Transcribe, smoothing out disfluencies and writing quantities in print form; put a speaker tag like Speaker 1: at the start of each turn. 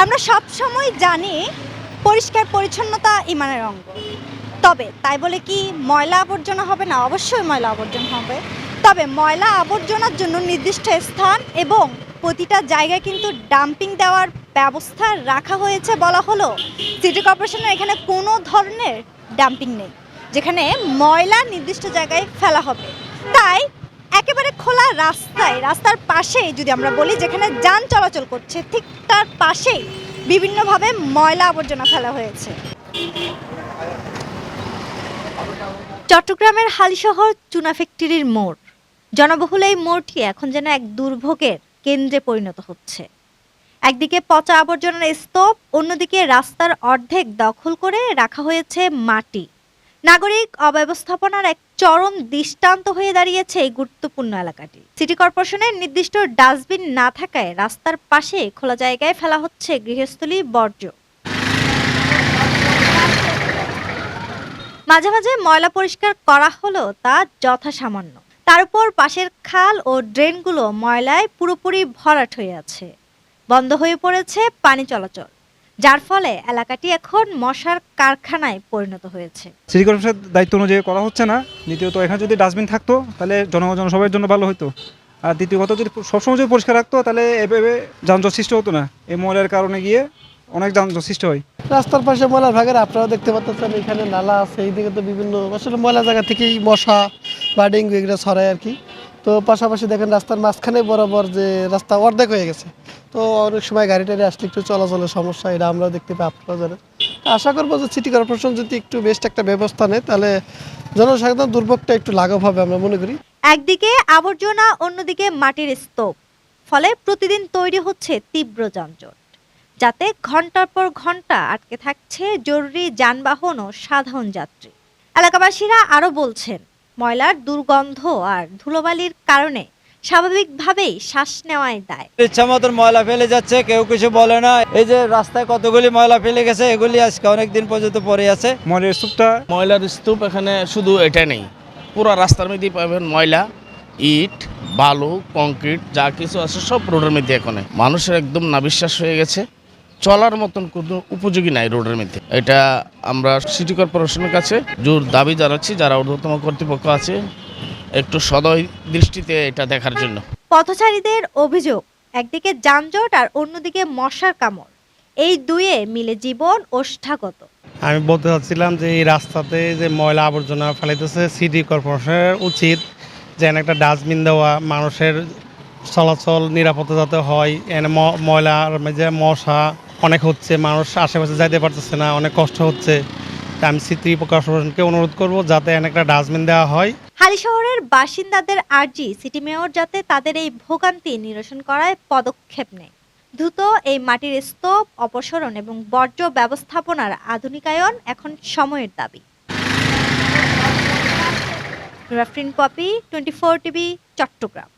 Speaker 1: আমরা সব সময় জানি পরিষ্কার পরিচ্ছন্নতা ইমানের অঙ্গ। তবে তাই বলে কি ময়লা আবর্জনা হবে না? অবশ্যই ময়লা আবর্জনা হবে। তবে ময়লা আবর্জনার জন্য নির্দিষ্ট স্থান এবং প্রতিটা জায়গায় কিন্তু ডাম্পিং দেওয়ার ব্যবস্থা রাখা হয়েছে বলা হলো সিটি কর্পোরেশনের এখানে কোনো ধরনের ডাম্পিং নেই, যেখানে ময়লা নির্দিষ্ট জায়গায় ফেলা হবে। তাই একেবারে খোলা রাস্তার পাশেই যদি আমরা বলি যেখানে যান চলাচল করছে ঠিক তার পাশেই বিভিন্নভাবে ময়লা আবর্জনা ফেলা হয়েছে। চট্টগ্রামের হালিশহর চুনা ফ্যাক্টরির মোড়, জনবহুল এই মোড়টি এখন যেন এক দুর্ভোগের কেন্দ্রে পরিণত হচ্ছে। একদিকে পচা আবর্জনার স্তূপ, অন্যদিকে রাস্তার অর্ধেক দখল করে রাখা হয়েছে মাটি। নাগরিক অব্যবস্থাপনার এক চরম দৃষ্টান্ত হয়ে দাঁড়িয়েছে এই গুরুত্বপূর্ণ এলাকাটি। সিটি কর্পোরেশনের নির্দিষ্ট ডাস্টবিন না থাকায় রাস্তার পাশে খোলা জায়গায় ফেলা হচ্ছে গৃহস্থলী বর্জ্য। মাঝে মাঝে ময়লা পরিষ্কার করা হলেও তা যথাসামান্য। তার উপর পাশের খাল ও ড্রেনগুলো ময়লায় পুরোপুরি ভরাট হয়ে আছে। বন্ধ হয়ে পড়েছে পানি চলাচল, যার ফলে এলাকাটি এখন মশার কারখানায় পরিণত হয়েছে।
Speaker 2: সিটি কর্পোরেশনের দায়িত্ব অনুযায়ী করা হচ্ছে না। দ্বিতীয়ত এখানে যদি ডাস্টবিন থাকতো তাহলে জনগণ সবার জন্য ভালো হতো। আর দ্বিতীয় কথা, যদি সবসময় যদি পরিষ্কার রাখতো তাহলে এভাবে যানজট সৃষ্টি হতো না। এই ময়লার কারণে গিয়ে অনেক যানজট সৃষ্টি হয়।
Speaker 3: রাস্তার পাশে ময়লার ভাগের আপনারা দেখতে পাচ্ছেন, এখানে নালা আছে, এইদিকে তো বিভিন্ন আসলে ময়লা জায়গা থেকেই মশা বা ডেঙ্গু এগুলো ছড়ায় আর কি। তো পাশাপাশি দেখেন রাস্তার মাঝখানে বরাবর যে রাস্তা অর্ধেক হয়ে গেছে, তো অনেক সময় গাড়ি টাড়ি আসলে একটু চলাচলের সমস্যা, এটা আমরা দেখতে পাই, আপনারা জানেন। আশা করবো যে সিটি কর্পোরেশন যদি একটু বেস্ট একটা ব্যবস্থা নেয় তাহলে জনসাধারণ দুর্ভোগটা একটু লাঘব হবে আমরা মনে করি।
Speaker 1: একদিকে আবর্জনা, অন্যদিকে মাটির স্তূপ, ফলে প্রতিদিন তৈরি হচ্ছে তীব্র যানজট, যাতে ঘন্টার পর ঘন্টা আটকে থাকছে জরুরি যানবাহন ও সাধারণ যাত্রী। এলাকাবাসীরা আরও বলছেন, ময়লার দুর্গন্ধ আর ধুলোবালির কারণে স্বাভাবিকভাবেই শ্বাস নেওয়াই দায়।
Speaker 4: ইচ্ছা মতন ময়লা ফেলে যাচ্ছে, কেউ কিছু বলে না। এই যে রাস্তায় কতগুলি ময়লা ফেলে গেছে, এগুলি আজকে অনেকদিন পর্যন্ত পড়ে আছে।
Speaker 2: ময়লার
Speaker 5: স্তূপ এখানে শুধু এটা নেই, পুরো রাস্তার মধ্যেই পাবেন ময়লা, ইট, বালু, কংক্রিট, যা কিছু আছে সব রোডের মধ্যে। এখানে মানুষের একদম নাবিশ্বাস হয়ে গেছে, চলার মতন কোনো উপযোগী নাই রোডের মধ্যে। এটা আমরা সিটি কর্পোরেশনের কাছে জোর দাবি জানাচ্ছি, যারা ঊর্ধ্বতম কর্তৃপক্ষ আছে একটু সদয় দৃষ্টিতে এটা দেখার জন্য।
Speaker 1: পথচারীদের অভিযোগ, একদিকে যানজট আর অন্যদিকে মশার কামড়, এই দুয়ে মিলে জীবন ওষ্ঠাগত।
Speaker 6: আমি বলতে চাচ্ছিলাম যে এই রাস্তাতে যে ময়লা আবর্জনা ফেলাইতেছে, সিটি কর্পোরেশনের উচিত যেন একটা ডাস্টবিন দেওয়া, মানুষের চলাচল নিরাপত্তা যাতে হয়। এনে ময়লার যে মশা অনেক হচ্ছে, মানুষ আশেপাশে যাইতে পারতেছে না, অনেক কষ্ট হচ্ছে। আমি সিটি কর্পোরেশনকে অনুরোধ করব যাতে এনে একটা ডাস্টবিন দেওয়া হয়।
Speaker 1: হালিশহরের বাসিন্দাদের আর্জি, সিটি মেয়র যাতে তাদের এই ভোগান্তি নিরসন করায় পদক্ষেপ নেয়। দ্রুত এই মাটির স্তূপ অপসারণ এবং বর্জ্য ব্যবস্থাপনার আধুনিকায়ন এখন সময়ের দাবি। পপি, 24 টিভি, চট্টগ্রাম।